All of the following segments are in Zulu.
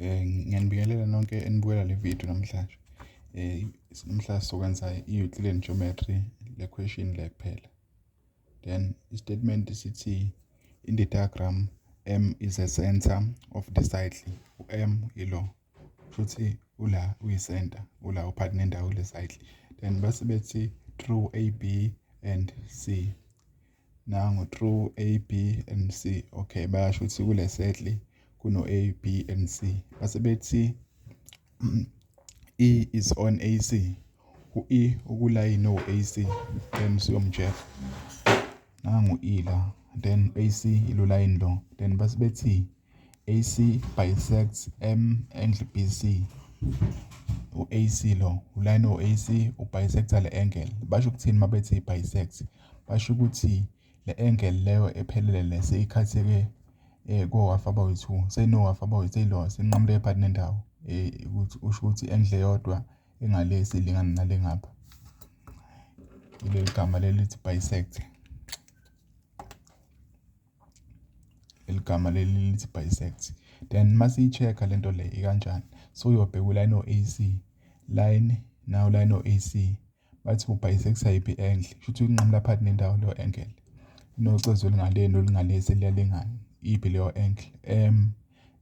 Ngiyanibingelela nonke enibukela le video namhlanje. Namhlanje sokwenza i-Euclidean geometry le question le kuphela. Then i-statement sithi in the diagram M is a center of the cycle. U-M ilo futhi ula uyi-center, ula uphakathi nendawo le cycle. Then base bethi through A, B and C. Nangu through A, B and C. Okay, bayasho ukuthi kule circle kuno A, B and C. Base bethi E is on AC. U-E ukulayini o-AC. Then siyomcheck. Nangu E la. Then AC ilo line lo. Then base bethi AC bisects M angle BC. U-AC lo, uline o-AC ubisecta le angle. Basho ukuthini mabethi bisect? Basho ukuthi le angle leyo ephelele seyikhatheke ko-half about 2. Seyino-half about seyilo senqamule phakathi nendawo. Ukuthi usho ukuthi angle eyodwa engale silingana nale ngapha. Ile gama lelithi bisect. Igama lelithi bisect. Then mase i-check lento le ikanjani. So uyobheka uline o-AC, line now line o-AC. Bathi ubisecta yiphi angle. Futhi unqamula phakathi nendawo leyo angle. Inocezu olingale nolingale seliyalingana. Iphi leyo angle? M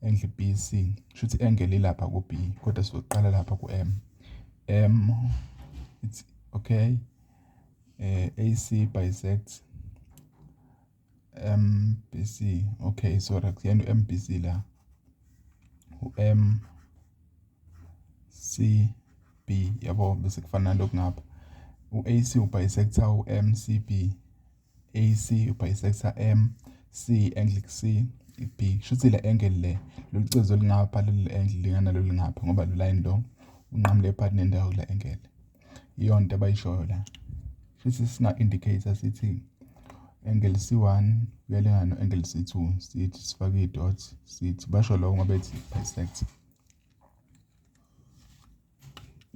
angle BC. Futhi angle ilapha ku B. Kodwa sizoqala lapha ku M. M it's okay. AC bisects MBC. Okay, sorry, kuyena MBC la. MCB yabo bese kufana lokho ngapha. U-AC ubisecta u-MCB. AC ubisecta MC angle C B. Shuthi le angle le lolucezu olingapha leli angle lingana lo lingapha ngoba lo line lo unqamule phakathi nendawo la angle. Iyo nto abayishoyo la. Shuthi singa indicator sithi angle C1 uyalingana no angle C2. Sithi sifake i-dot sithi basho lokho mabethi bisect.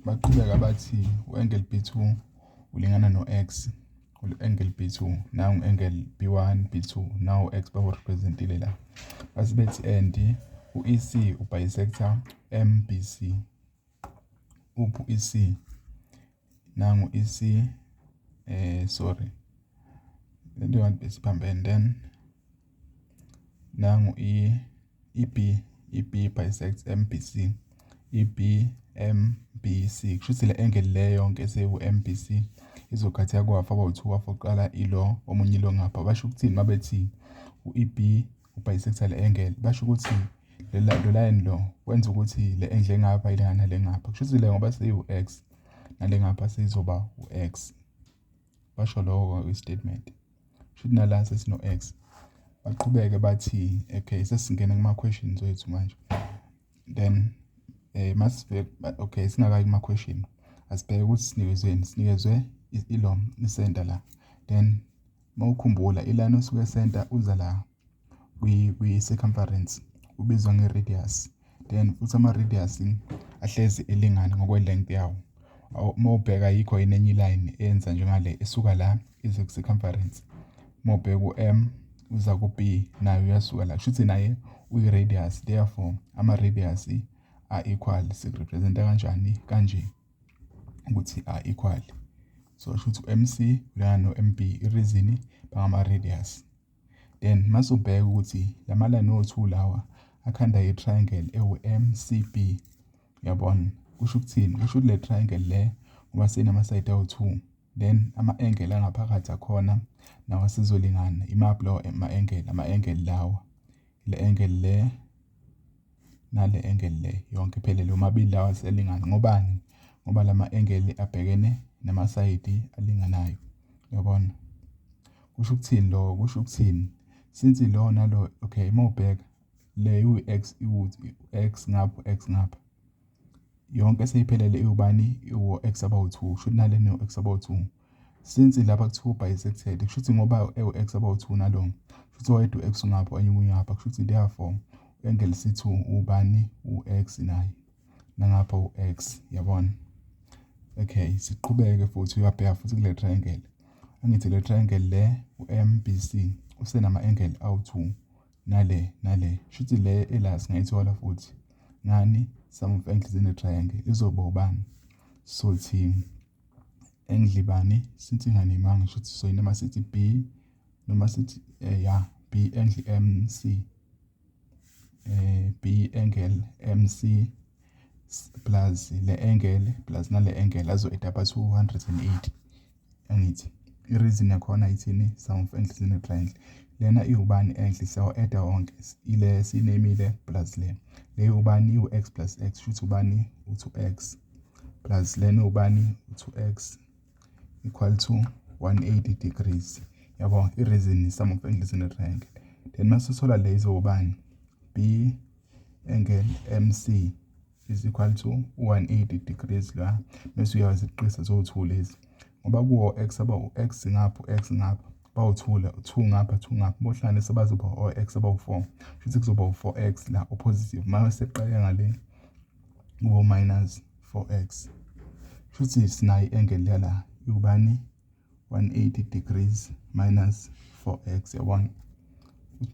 Baqhubeka bathi u-angle B2 ulingana no-X. Angle B2 nangu angle B1 B2 now X bawo representile la. Base bethi and u-EC ubisecta MBC. Uphu EC nangu EC sorry. Lento yanti besiphambene then nangu EB bisects MBC. EB MBC. Kushuthi le angle le yonke sewu-MBC izokhatheka ku-half about 2 wafoqala ilo omunye ilo ngapha. Basho ukuthini mabethi u-EB ubisecta le angle. Basho ukuthi lo line lo wenza ukuthi le angle engapha ilingana le ngapha. Kushuthi le ngoba seyiwu-X nale ngapha seyizoba u-X. Basho lokho i-statement. Shuthi nala sesino X. Baqhubeke bathi okay sesingena kuma questions wethu manje. Then okay singakayi kuma question. Asibheke ukuthi sinikezwe ilo center la. Then mawukhumbula iline osuke center uza la kwi circumference ubizwa nge-radius. Then futhi ama-radius ahlezi elingana ngokwe-length yawo. Mawubheka yikho enye iline eyenza njengale esuka la ize ku-circumference. Mawubheka u-M uza ku B nayo uyasuka la. Kushuthi naye uyi-radius. Therefore ama-radius are equal. Sirepresenta kanjani kanje ukuthi are equal. So shuthi u-MC ulingana no-MB i-reason bangama-radius. Then masubheka ukuthi lama line o2 lawa akhanda i-triangle ewu-MCB. Uyabona kusho ukuthini? Kusho le triangle le ngoba sinama side awu2 then ama-angle angaphakathi akhona nawo sizolingana. Imaphi lawo ama-angle lawa? Le angle le nale angle le yonke iphelele omabili lawa selingana. Ngobani? Ngoba lama angle abhekene nama side alinganayo. Uyabona? Kusho ukuthini lo? Kusho ukuthini? Since lo nalo okay mawubheka le u-X X ngapha X ngapha. Yonke seyiphelele iwubani iwu-X about 2. Shuthi nale no-X about 2. Since lapha kuthiwa bisected kushuthi ngoba ewu-X about 2 nalo shuthi oyedwa u-X ngapha enye ngapha kushuthi therefore angle C2 ubani u-X naye nangapha u-X. Yabona? Okay siqhubeke futhi uyabheka futhi kule triangle. Angithi le triangle le u-MBC usenama angle awu2 nale. Shuthi le ela singayithola futhi ngani sum of angles in a triangle izoba ubani. So thi angle ibani since inganimanga shothi so noma sithi B noma sithi B angle MC B angle MC plus le angle plus nale angle azo-add up 280 angithi i-reason yakhona ithini sum of angles in a triangle lena iwubani angle siyawa-adda wonke ile sinemile plus le ubani iwu-x plus x shuthi ubani u-2x plus lena ubani u-2x equal to 180 degrees yabo i-reason sum of angles in a triangle. Then masithola le izobani B angle MC is equal to 180 degrees la bese uyaziqisa zo2 lezi ngoba kuwo x aba u-x ngapha x ngapha bawu2 2 ngapha 2 ngapha bohlanganisa bazoba o-x abawu4 futhi kuzoba u4x la oppositive mase seqale ngale kubo minus 4x futhi sinayo i-angle la ubani 180 degrees minus 4x yabona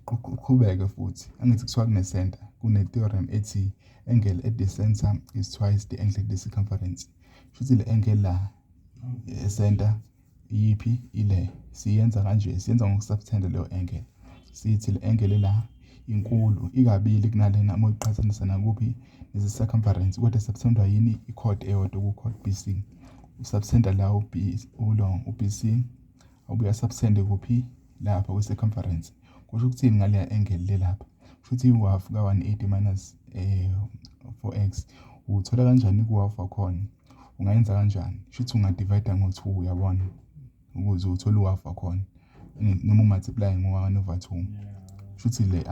uqhubeke futhi angithi kuswa kune center kune theorem ethi angle at the center is twice the angle at the circumference futhi le angle la center yipi ile siyenza kanje siyenza ngokusubtend leyo angle sithi le angle la inkulu ikabili kunalena uma uyiqhathanisa nakuphi nezi circumference kodwa subtendwa yini i-chord eyodwa ku chord BC usubtenda la u-BC ubuya subtend kuphi lapha ku circumference kusho ukuthi ngale angle le lapha futhi i-half ka 180 minus 4x uthola kanjani ku-half wakhona ungayenza kanjani futhi ungadivide ngo2 yabona ukuze uthole u-half wakhona noma multiply ngo1/2 futhi le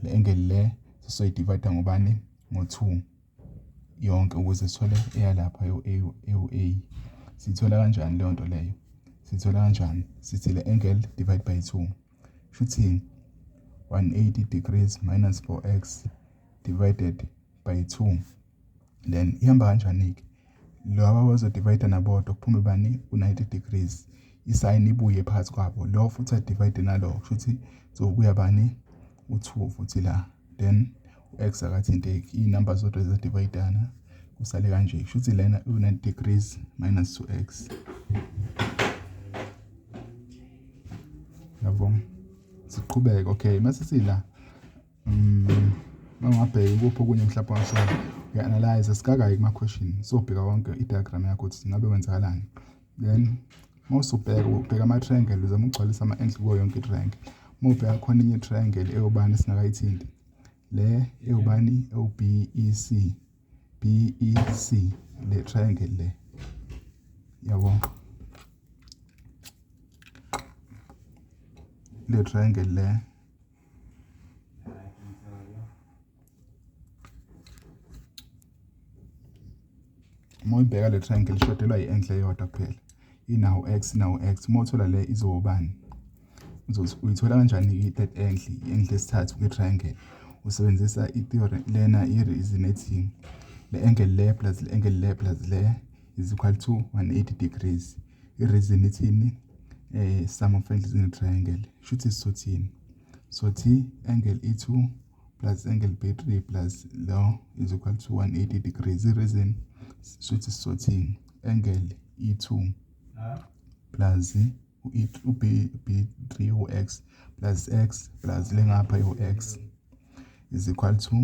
angle le sizoyidivide ngobani ngo2 yonke ukuze sithole eyalapha A sithola kanjani leyo nto leyo sithola kanjani sithi le angle divide by 2 futhi 180 degrees minus 4x divided by 2 then ihamba kanjani ke lo bazo divide nabodwa kuphume bani u90 degrees isign ibuye phakathi kwabo lo futhi divide nalo futhi zokuya bani u2 futhi la then x akathinteki inamba zodwa ezadividana kusale kanje futhi lena u90 degrees minus 2x yabo siqhubeke okay mase sila mangabheka kuphi okunye mhlawumbe ngisho uya-analyze sikakayi kuma-question sobheka wonke i-diagram yakho ukuthi ngabe kwenzakalani then ubheka ama-triangle uzama ukugcwalisa ama-angle kuwo yonke i-triangle ubheka khona inye i-triangle eyobani esingakayithindi le eyobani ewu-BEC le triangle le yabo le triangle le ubheka le triangle ishodelwa i-angle eyodwa kuphela inawo x uma uthola le izobani uyithola kanjani i-third angle i-angle esithathu kwi-triangle usebenzisa i-theorem lena i-reason ethi le angle le plus le angle le plus le is equal to 180 degrees i-reason ethini sum of angles in a triangle shuthi sizothini sothi angle E2 plus angle B3 plus lo is equal to 180 degrees i-reason shuthi sizothini angle E2 plus B3 u-x plus x plus lengapha u-x is equal to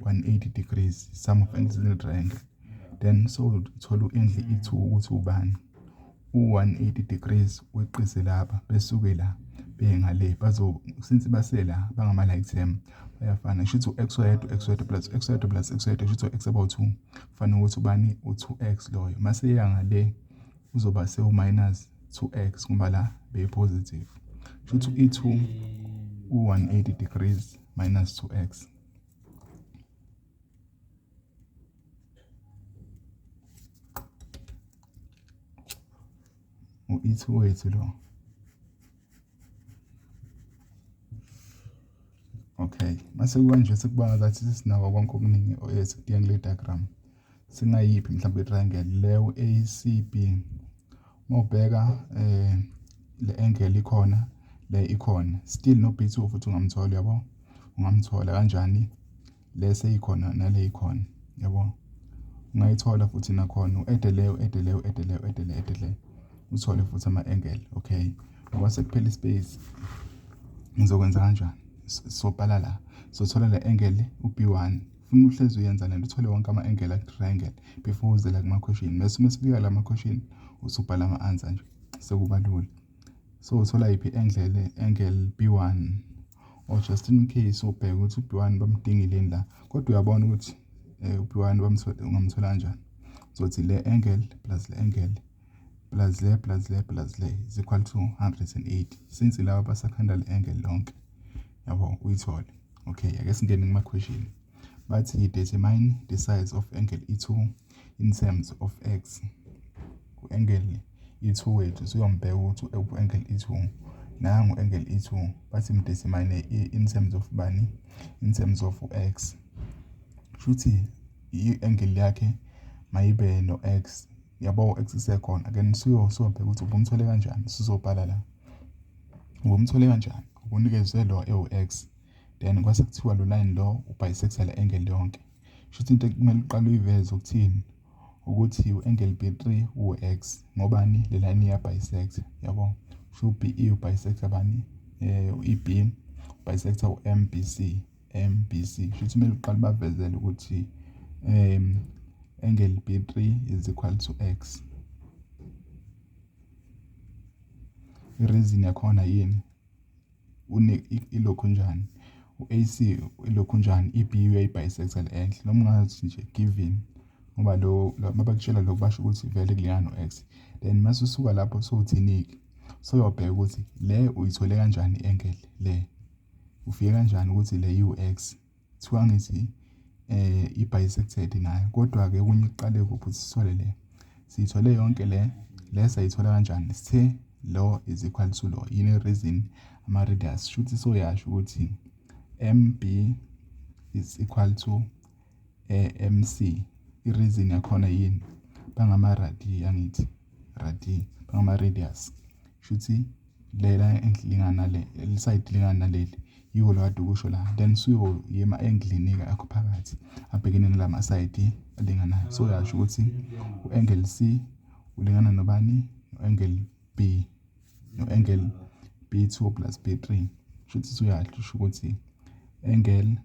180 degrees sum of angles in a triangle then so uthola u-angle E2 ukuthi ubani u180 degrees weqise lapha besuke la bengale since basela bangama like term bayafana shuthi u-x oyedwa plus x oyedwa plus x oyedwa shuthi u-x about 2 kufanele ukuthi ubani u2x loyo mase yangale uzoba minus 2x ngoba la be-positive shuthi E2 u180 degrees minus 2x u-E2 wethu lo okay mase kanje sekubanga zathi sinawo konke okuningi esikudinga kule diagram singayiphi mhlawumbe i-triangle leyo ACB mawubheka le angle ikhona le ikhona still no B2 futhi ungamthola yabo ungamthola kanjani lese ikhona nale ikhona yabo. Ungayithola futhi nakhona u-ede leyo uthole futhi ama-angle. Okay, ngoba sekuphela ispace ngizokwenza kanjani? Sobhala la sothola le angle u-B1 funa uhlezi uyenza lento uthole wonke ama-angle aku-triangle before uze la kuma-question bese mesifika la ma-question usubhala ama-answer nje sekuba lula. So uthola yiphi angle B1 or just in case ubheke ukuthi u-B1 bamdingile la kodwa uyabona ukuthi u-B1 ungamthola kanjani. Uzothi le angle plus le angle plus le is equal to 180 since laba basakhanda le angle lonke yabo uyithole. Okay, ake singene kuma-question. Bathi determine the size of angle E2 in terms of x. Angle E2 wethu siyombheka ukuthi angle E2 nangu angle E2 bathi determine in terms of bani, in terms of x. Shuthi i-angle yakhe mayibe no x yabo x isekhona again siyobheka ukuthi ubumthole kanjani. Sizobhala la ubumthole kanjani ubunikezwe lo ewu-x then kwase kuthiwa lo line lo ubisector le angle yonke. Shuthi into ekumele uqale uyiveze ukuthini ukuthi u-angle B3 u-x ngobani le line iya-bisector yabo. So BE u-bisector bani i-B bisector u-MBC. Shuthi kumele uqale bavezele ukuthi angle B3 is equal to x. I-reason yakhona yini ilokhu njani u-AC ilokhu njani i-B uyayi-bisector le angle noma ungathi nje given ngoba lo mabakutshela lokho basho ukuthi vele kulingana no-x then mase usuka lapho sowuthini-ke soyobheka ukuthi le uyithole kanjani i-angle le ufike kanjani ukuthi le u-x kuthiwa ngithi i-bisected nayo kodwa-ke okunye kuqale kuphi sithole le siyithole yonke le sayithola kanjani sithe lo is equal to lo yini reason ama-radius shuthi soyasho ukuthi MB is equal to MC. I-reason yakhona yini bangama-radii angithi radii bangama-radius shuthi lela engilingana le side lingana naleli yiwo lo kade ukusho la then suyoyema angle-ni-ke akho phakathi abhekene nalama side alinganayo. So yasho ukuthi u-angle C ulingana nobani no-angle B no-angle B2 plus B3 shuthi suyasho ukuthi angle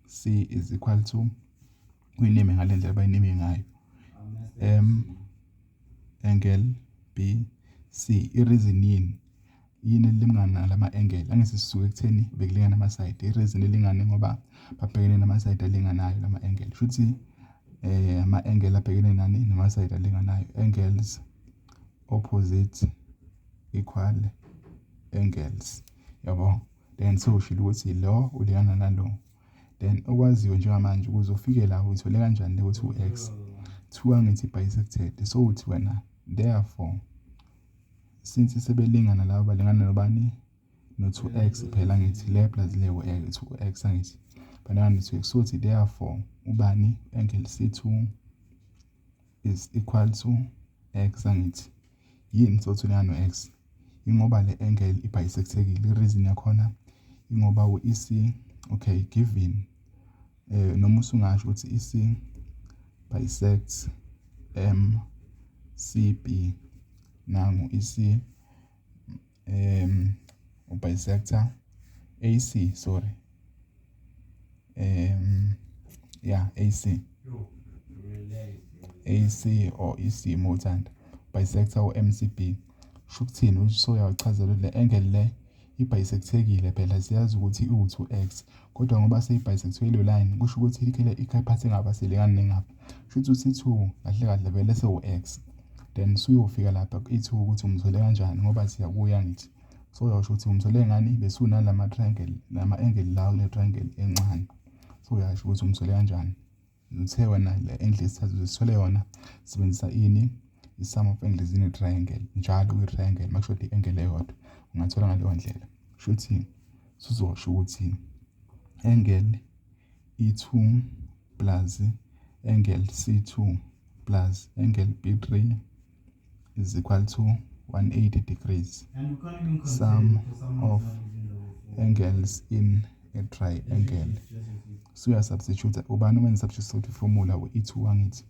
C is equal to uyinime ngale ndlela bayinime ngayo angle B C. I-reason yini elingana nalama angle angithi sisuke ekutheni bekulingana ama-side. I-reason elingane ngoba babhekene nama-side alinganayo lama angle shuthi ama-angle abhekene nani nama-side alinganayo. Angles opposite equal angles yabo then soshilo ukuthi lo ulingana nalo then okwaziyo njengamanje ukuze ufike la uyithole kanjani le ukuthi u-x kuthiwa ngithi bisected. So uthi wena therefore since sebelingana laba balingana nobani no-2x phela ngithi le plus le u-2x angithi balingana no-2x so uthi therefore ubani angle C2 is equal to x angithi yini sothi ulingana no-x ingoba le angle i-bisectekile. I-reason yakhona ingoba u-EC okay given noma usungasho ukuthi EC bisects MCB nangu EC ubisector AC sorry AC or EC mothanda bisector u-MCB shukuthini usoyachazela le angle le i-bisectekile phela siyazi ukuthi u2x kodwa ngoba seyi-bisectekile line kusho ukuthi ikhaphasi engaba selingana nengapha shuthi uC2 kahle kahle vele sewu-x then suyofika lapha ku-E2 ukuthi umthole kanjani ngoba siyabuya ngithi so uyasho ukuthi umthole ngani bese unalama triangle nama angle la kule triangle encane so uyasho ukuthi umthole kanjani uthe wena le angle isithathu uzithole yona sebenzisa ini i-sum of angles in a triangle njalo kwi-triangle makusho i-angle eyodwa ungathola ngaleyo ndlela shuthi sizosho ukuthi angle E2 plus angle C2 plus angle B3 is equal to 180 degrees. Sum of angles in a triangle So uyasubstitute ubani uma substitute formula u-E2 wangithi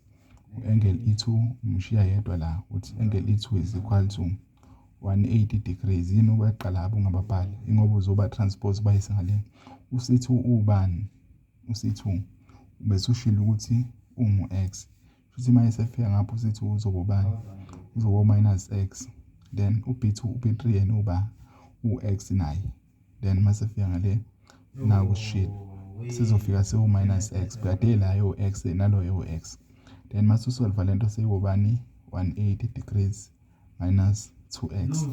u-angle E2 umshiya yedwa la uthi angle E2 is equal to 180 degrees. Yini ukweqala lapho ungababhali ingoba uzoba transpose bayise ngale. U-C2 ubani? U-C2 bese ushilo ukuthi ungu-x. Futhi mase efika ngapho u-C2 uzoba ubani? Uzoba minus x. Then u-B2 u-B3 yena uba u-x naye. Then mase efika ngale na kushilo sizofika sewu-minus x kade la yo-x nalo yo-x. Then mase usolve lento seyubani 180 degrees minus 2x.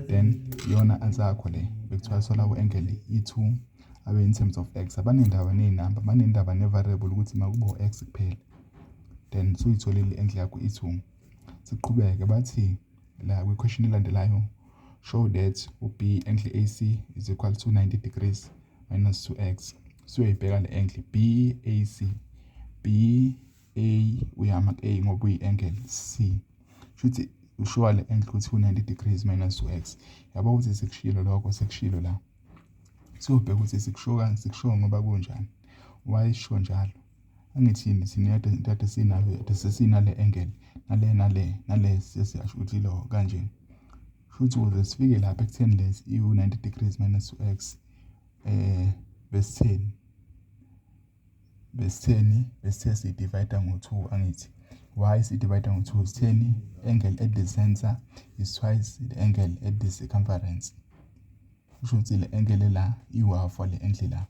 Then yona answer yakho le bekuthiwa sola u-angle E2 abe in terms of x. Abanendaba nezinamba, banendaba ne-variable ukuthi makubo x kuphela. Then suyitholile i-angle yakho E2. Siqhubeke bathi la kwi-question elandelayo show that u-B angle AC is equal to 90 degrees minus 2x. So uyibheka le angle BAC. BA uyama A ngoba uyi-angle C. Futhi ushowa le angle ukuthi u-90 degrees minus 2x. Yabo ukuthi sekushilo lokho sekushilo la. So ubheka ukuthi sikushowa ngoba kunjani. Why sho njalo? Angithini thina into sesinale angle nale sesiyasho ukuthi lo kanje. Futhi ukuze sifike lapha ekutheni lesi u-90 degrees minus 2x bese 10 bese sidivide ngo-2 angithi. Why sidivide ngo-2? 10 angle at the center is twice the angle at the circumference. Kusho ukuthi le angle la i-half le angle la.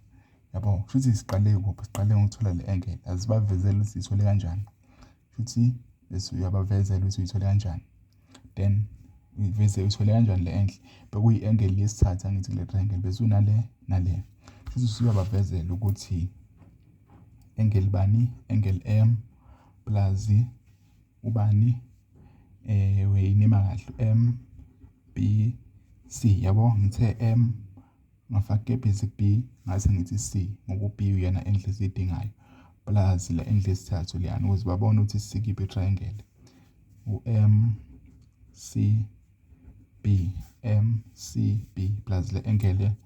Yabo, futhi siqale kuphi? Siqale ngokuthola le angle. Azibavezele ukuthi sithole kanjani. Futhi bese uyabavezela ukuthi uyithole kanjani. Then uveze uthole kanjani le angle. Bekuyi-angle yesithathu angithi le triangle bese unale nale. Futhi uyabavezela ukuthi angle bani? Angle M plus ubani weyinima kahle M B C. Yabo ngithe M ngafaka basic B ngase ngithi C ngoba B uyena angle esidingayo plus le angle esithathu leyana ukuze babone ukuthi sikhiphe triangle u-M C B. M C B plus le angle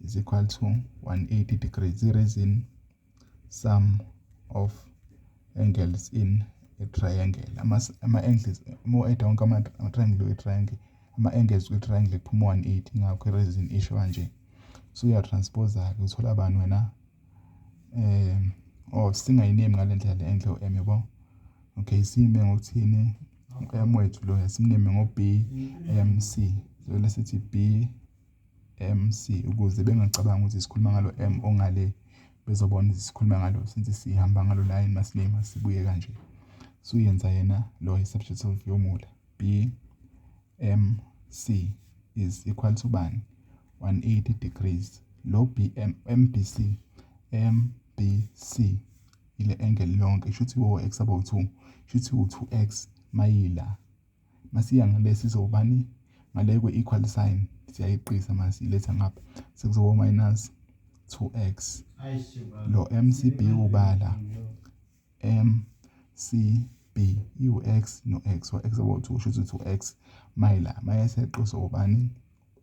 is equal to 180 degrees. The reason sum of angles in a triangle. Ama-angles more add wonke ama-triangle we-triangle. Ama-angles we-triangle kuphuma 180 ngakho i-reason isho kanje. So uyatranspose-ke uthola bani wena singayiname ngale ndlela le angle u-M yabo. Okay, sime ngokuthini u-M wethu lo yasimname ngo-BMC. So lesithi BMC ukuze bengacabanga ukuthi sikhuluma ngalo M ongale bezobona ukuthi sikhuluma ngalo since sihamba ngalo line masiname sibuye kanje. So uyenza yena lo i-substitute formula BMC is equal to bani 180 degrees. Lo MBC ile angle lonke shuthi wo-x about 2 shuthi u-2x mayila masiya ngale sizobani ngale kwe-equal sign siyayiqisa masiyiletha ngapha sekuzoba minus 2x. Lo MCB ubala MCB u-x no-x wa-x about 2 shuthi 2x mayila mayeseqisa ubani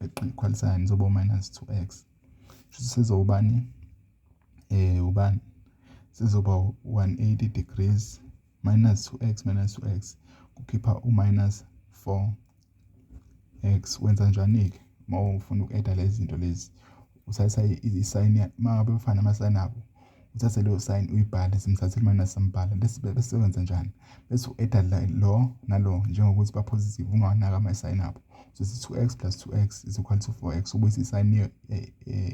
equal sign zoba minus 2x shuthi sezobani ubani sizoba 180 degrees minus 2x kukhipha u-minus 4x. Wenza njani-ke uma ufuna uku-add lezi zinto lezi? Uthatha i-sign mangabe ufana ama-sign abo uthathe leyo sign uyibhale simthathele minus sambhala bese wenza njani? Bese u-add lo nalo njengokuthi ba-positive ungawanaki ama-sign abo. So 2x plus 2x is equal to 4x. Ubuyisa i-sign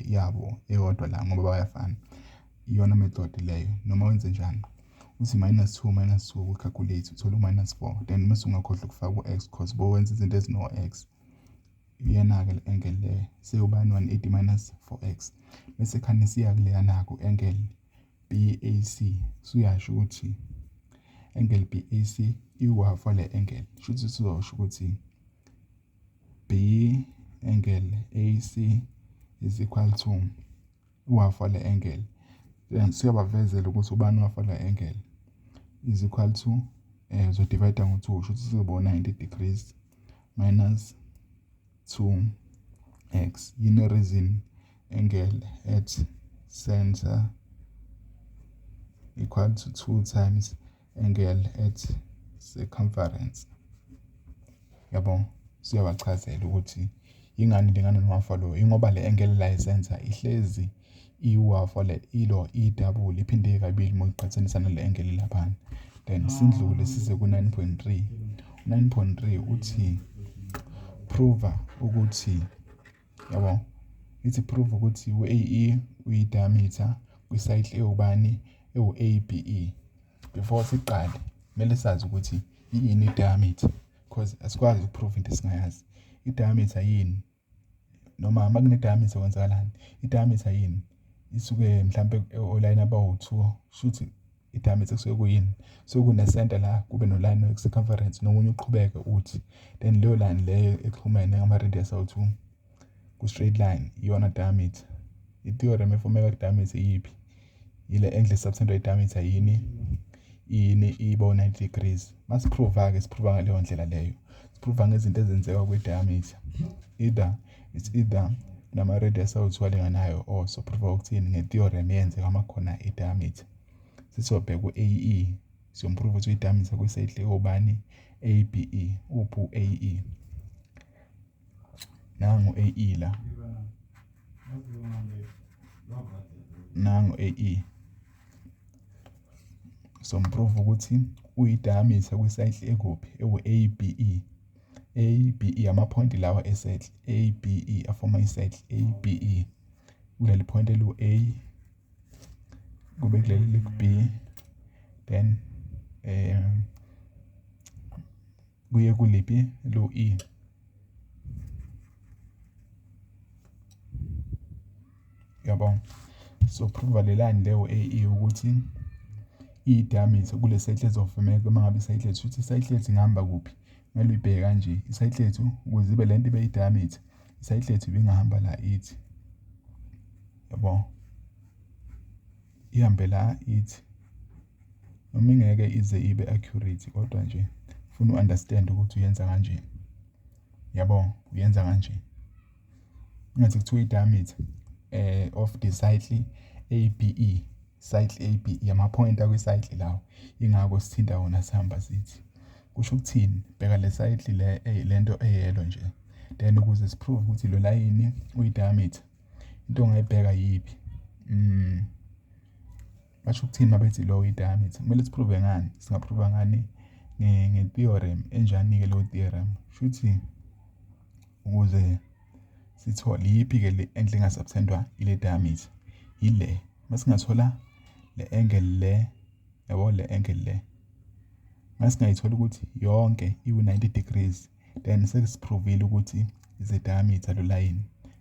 yabo eyodwa la ngoba bayafana. Iyona method leyo noma wenze njani uthi minus 2 ucalculate uthole minus 4 then mase ungakhohlwa ukufaka u-x cause bowenza izinto ezino-x iyena-ke le angle le seyubani 180 minus 4x bese khanisiya kuleya naku angle BAC. Suyasho ukuthi angle BAC iwafo le angle shuthi sizosho ukuthi B angle AC is equal to uwafo le angle. Then siyabavezela ukuthi ubani wafala angle is equal to uzodivide ngo-2 shuthi sizoba 90 degrees minus 2x. Yini reason angle at center equal to 2 times angle at circumference. Yabo, siyabachazela ukuthi ingani lengane nowafa lo, ingoba le angle la isenza ihlezi iwafa le ilo double iphinde kabili uma iqhathanisa nale angle lapha. Then sindlule size ku 9.3. 9.3 uthi prove ukuthi yabo, ithi prove ukuthi u-AE uyi-diameter kwi-side ewubani ewu-ABE. Before siqale kumele sazi ukuthi yini i-diameter, because asikwazi ukuprove into esingayazi. I-diameter yini noma uma kune-diameter kwenzakalani? I-diameter yini isuke mhlampe oline abawu-2, shuthi i-diameter kusuke kuyini, so kune-center la kube no-line we-circumference nomunye uqhubeke uthi, then leyo line leyo exhumene ngama-radius awu-2 ku-straight line iyona diameter. I-theorem efomeka ku-diameter iyiphi? Ile angle esubtendwa i-diameter yini ibo-90 degrees. Masiprova-ke siprova ngaleyo ndlela leyo, siprova ngezinto ezenzeka kwi-diameter, either nama-radius awu-2 alinganayo, or soprova ukuthini nge-theorem eyenzeka uma khona i-diameter. Sisobheka ku-AE, siyomprova ukuthi i-diameter kwi-side ewubani ABE. Uphi AE? Nangu AE la, nangu AE. Somprova ukuthi uyi-diameter kwi-side ekuphi ewu-ABE. ABE ama-point lawa e-side ABE afoma i-side ABE. Kuleli point elu-A kube kuleli liku-B, then kuye kuliphi lu-E. Yabona, so prove le line leyo AE ukuthi i-diameter kule side ezofumeka uma ngabe iside lethu ukuthi iside lethu ingahamba kuphi. Kumele uyibheke kanje, iside lethu ukuze ibe lento ibe i-diameter, iside lethu ibingahamba la ithi. Yabo, ihambe la ithi. Noma ingeke ize ibe accurate kodwa nje ufuna u-understand ukuthi uyenza kanje. Yabo, uyenza kanje. Ngathi kuthiwa i-diameter of the side ABE, side ABE ama-point akwi-side lawo, ingako sithinta wona sihamba sithi. Kusho ukuthini? Bheka le side lento eyelo nje, then ukuze siprove ukuthi lo layini uyi-diameter, into ongayibheka yiphi? Basho ukuthini mabethi lo uyi-diameter? Kumele siprove ngani? Singaprova ngani? Nge-theorem enjani-ke lo theorem? Shuthi ukuze sithole yiphi-ke le angle engasubtendwa ile diameter, ile. Masingathola le angle le, yabo le angle le, masingayithola ukuthi yonke iwu-90 degrees, then sesiprovile ukuthi ize-diameter lo line,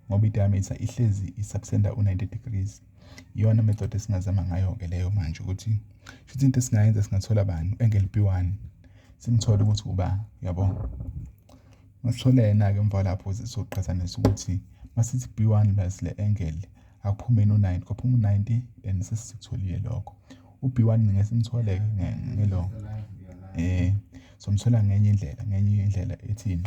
ngoba i-diameter ihlezi isubtenda u-90 degrees. Iyona method esingazama ngayo-ke leyo manje ukuthi shuthi into esingayenza singathola bani u-angle B1 simthole ukuthi uba, yabo. Masithole yena-ke emva lapho sizoqhathanisa ukuthi masithi B1 plus le angle akuphumeni u-90, kwaphuma u-90, then sesitholile lokho. U-B1 ngeke simthole ngelo somthola ngenye indlela ethini?